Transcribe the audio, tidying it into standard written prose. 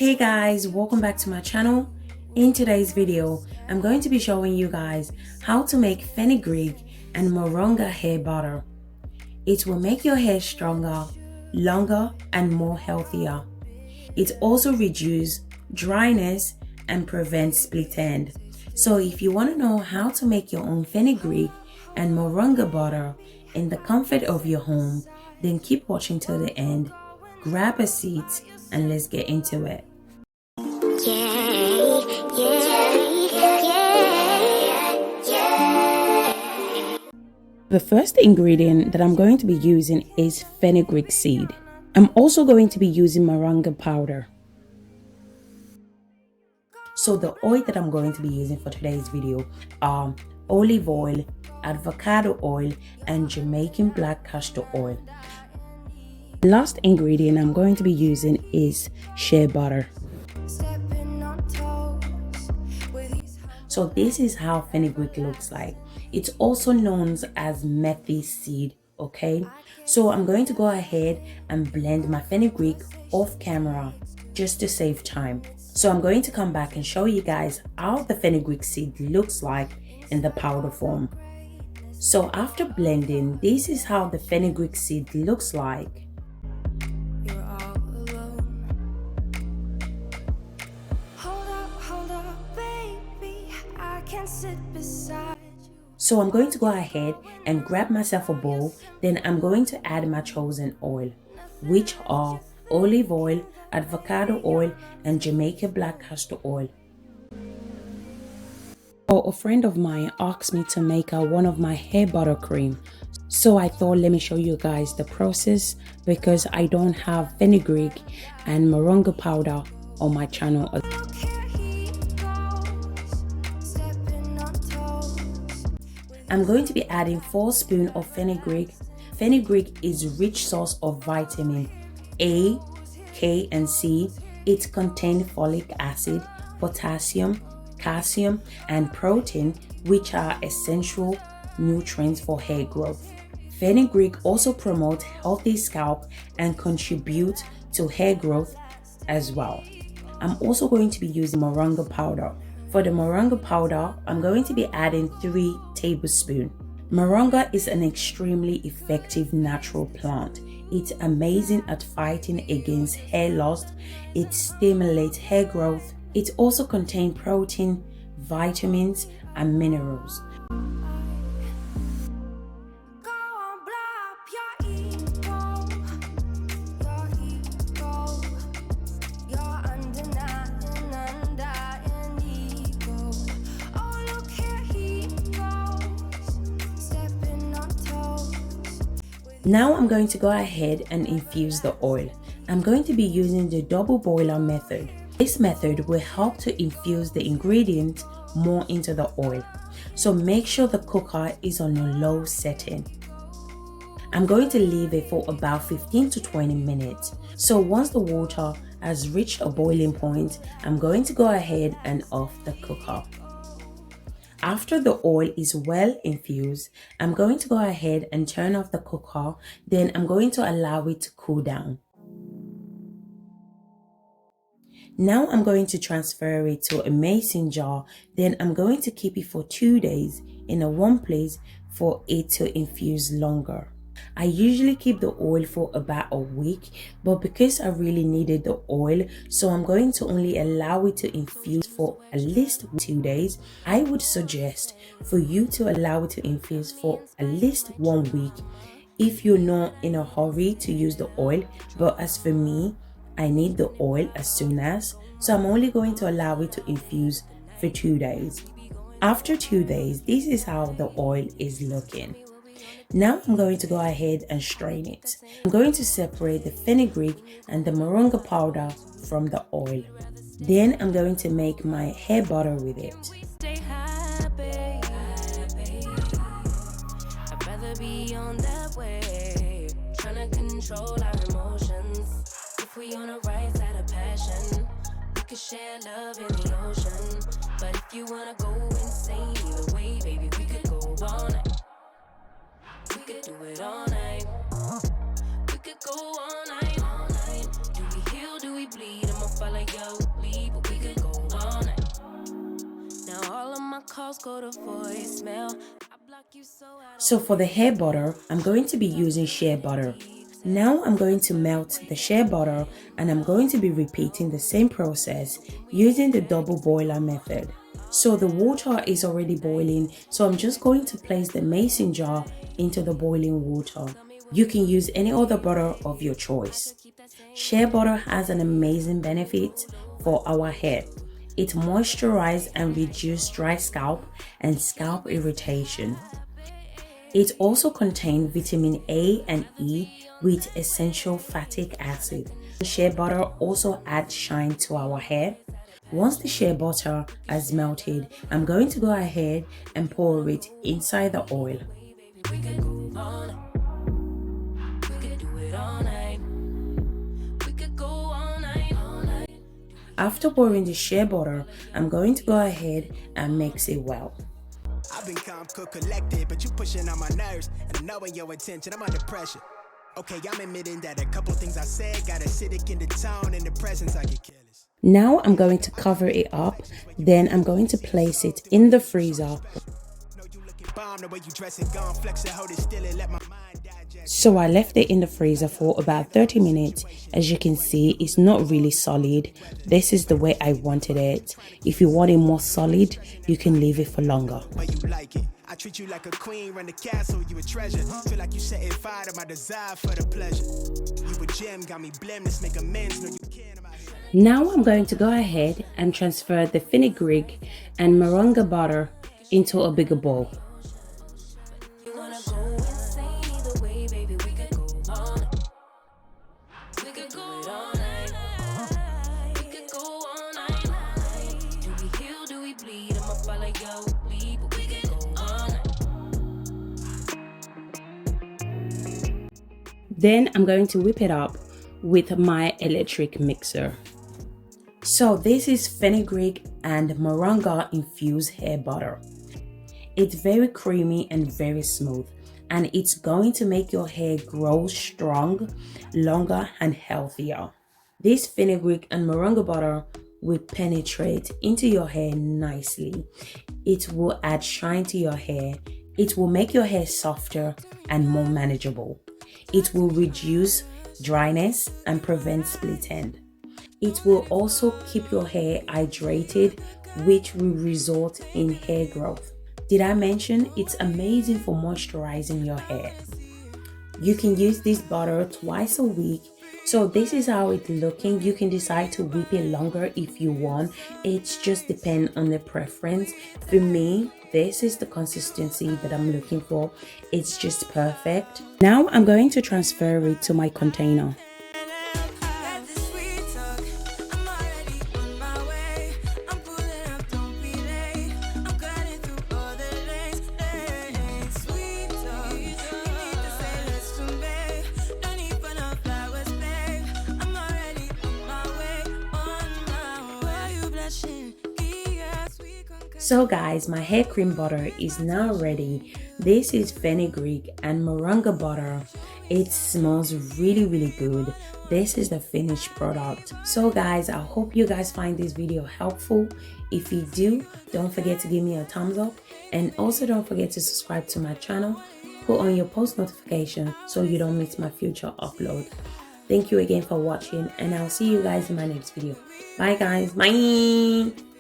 Hey guys, welcome back to my channel. In today's video, I'm going to be showing you guys how to make fenugreek and moringa hair butter. It will make your hair stronger, longer and more healthier. It also reduces dryness and prevents split end. So if you want to know how to make your own fenugreek and moringa butter in the comfort of your home, then keep watching till the end. Grab a seat and let's get into it. The first ingredient that I'm going to be using is fenugreek seed. I'm also going to be using moringa powder. So the oil that I'm going to be using for today's video are olive oil, avocado oil, and Jamaican black castor oil. The last ingredient I'm going to be using is shea butter. So this is how fenugreek looks like. It's also known as methy seed, okay? So I'm going to go ahead and blend my fenugreek off camera just to save time. So I'm going to come back and show you guys how the fenugreek seed looks like in the powder form. So after blending, this is how the fenugreek seed looks like. So I'm going to go ahead and grab myself a bowl. Then I'm going to add my chosen oil, which are olive oil, avocado oil, and Jamaican black castor oil. So a friend of mine asked me to make one of my hair buttercream. So I thought, let me show you guys the process because I don't have fenugreek and moringa powder on my channel. I'm going to be adding 4 spoons of fenugreek. Fenugreek is a rich source of vitamin A, K, and C. It contains folic acid, potassium, calcium, and protein, which are essential nutrients for hair growth. Fenugreek also promotes healthy scalp and contributes to hair growth as well. I'm also going to be using moringa powder. For the moringa powder, I'm going to be adding 3 tablespoons. Moringa is an extremely effective natural plant. It's amazing at fighting against hair loss. It stimulates hair growth. It also contains protein, vitamins, and minerals. Now I'm going to go ahead and infuse the oil. I'm going to be using the double boiler method. This method will help to infuse the ingredients more into the oil. So make sure the cooker is on a low setting. I'm going to leave it for about 15 to 20 minutes. So once the water has reached a boiling point, I'm going to go ahead and off the cooker. After the oil is well infused, I'm going to go ahead and turn off the cooker. Then I'm going to allow it to cool down. Now I'm going to transfer it to a mason jar. Then I'm going to keep it for 2 days in a warm place for it to infuse longer. I usually keep the oil for about a week, but because I really needed the oil, so I'm going to only allow it to infuse for at least 2 days. I would suggest for you to allow it to infuse for at least 1 week if you're not in a hurry to use the oil. But as for me, I need the oil as soon as, so I'm only going to allow it to infuse for 2 days. After 2 days, this is how the oil is looking. Now I'm going to go ahead and strain it. I'm going to separate the fenugreek and the moringa powder from the oil. Then I'm going to make my hair butter with it. Share love in the ocean, but if you wanna go insane either way, baby, we could go all night. We could do it all night. We could go all night, all night. Do we heal? Do we bleed? I'ma follow your calls go to voicemail. I block you so I don't So for the hair butter, I'm going to be using shea butter. Now I'm going to melt the shea butter and I'm going to be repeating the same process using the double boiler method. So the water is already boiling, so I'm just going to place the mason jar into the boiling water. You can use any other butter of your choice. Shea butter has an amazing benefit for our hair. It moisturizes and reduces dry scalp and scalp irritation. It also contains vitamin A and E with essential fatty acid. Shea butter also adds shine to our hair. Once the shea butter has melted, I'm going to go ahead and pour it inside the oil. we could go all night. We could do it all night. We could go all night, all night. After pouring the shea butter, I'm going to go ahead and mix it well. I've been calm, cool, collected, but you pushing on my nerves. And knowing your attention, I'm under pressure. Okay, I'm admitting that a couple things I said got acidic in the tone and the presence I get careless. Now I'm going to cover it up, then I'm going to place it in the freezer. Know you looking bomb, the way you dressing, gone, flex it, hold it still and let my mind digest. So I left it in the freezer for about 30 minutes. As you can see, it's not really solid. This is the way I wanted it. If you want it more solid, you can leave it for longer. Way you like it. I treat you like a queen, run the castle, you a treasure. Feel like you setting fire to my desire for the pleasure. You a gem, got me blameless, make amends, know you can. I'm out here. Now I'm going to go ahead and transfer the fenugreek and moringa butter into a bigger bowl. You wanna go insane either way, baby. We could go all night. We could go all night. We could go all night. Do we heal? Do we bleed? I'ma follow your lead, but we could go all night. Then I'm going to whip it up with my electric mixer. So this is fenugreek and moringa infused hair butter. It's very creamy and very smooth, and it's going to make your hair grow strong, longer and healthier. This fenugreek and moringa butter will penetrate into your hair nicely. It will add shine to your hair. It will make your hair softer and more manageable. It will reduce dryness and prevent split end. It will also keep your hair hydrated, which will result in hair growth. Did I mention it's amazing for moisturizing your hair? You can use this butter twice a week. So this is how it's looking. You can decide to whip it longer if you want. It just depends on the preference. For me, this is the consistency that I'm looking for. It's just perfect. Now I'm going to transfer it to my container. Got this sweet talk. I'm already on my way. I'm pulling up, don't be late. I'm cutting through all the lanes. Sweet talk. You need to say less to me. No need for no flowers, babe. I'm already on my way. Why you blushing? Yeah, sweet concoction. So guys, my hair cream butter is now ready. This is fenugreek and moringa butter. It smells really good. This is the finished product. So guys, I hope you guys find this video helpful. If you do, don't forget to give me a thumbs up, and also don't forget to subscribe to my channel. Put on your post notification so you don't miss my future upload. Thank you again for watching, and I'll see you guys in my next video. Bye guys. Bye.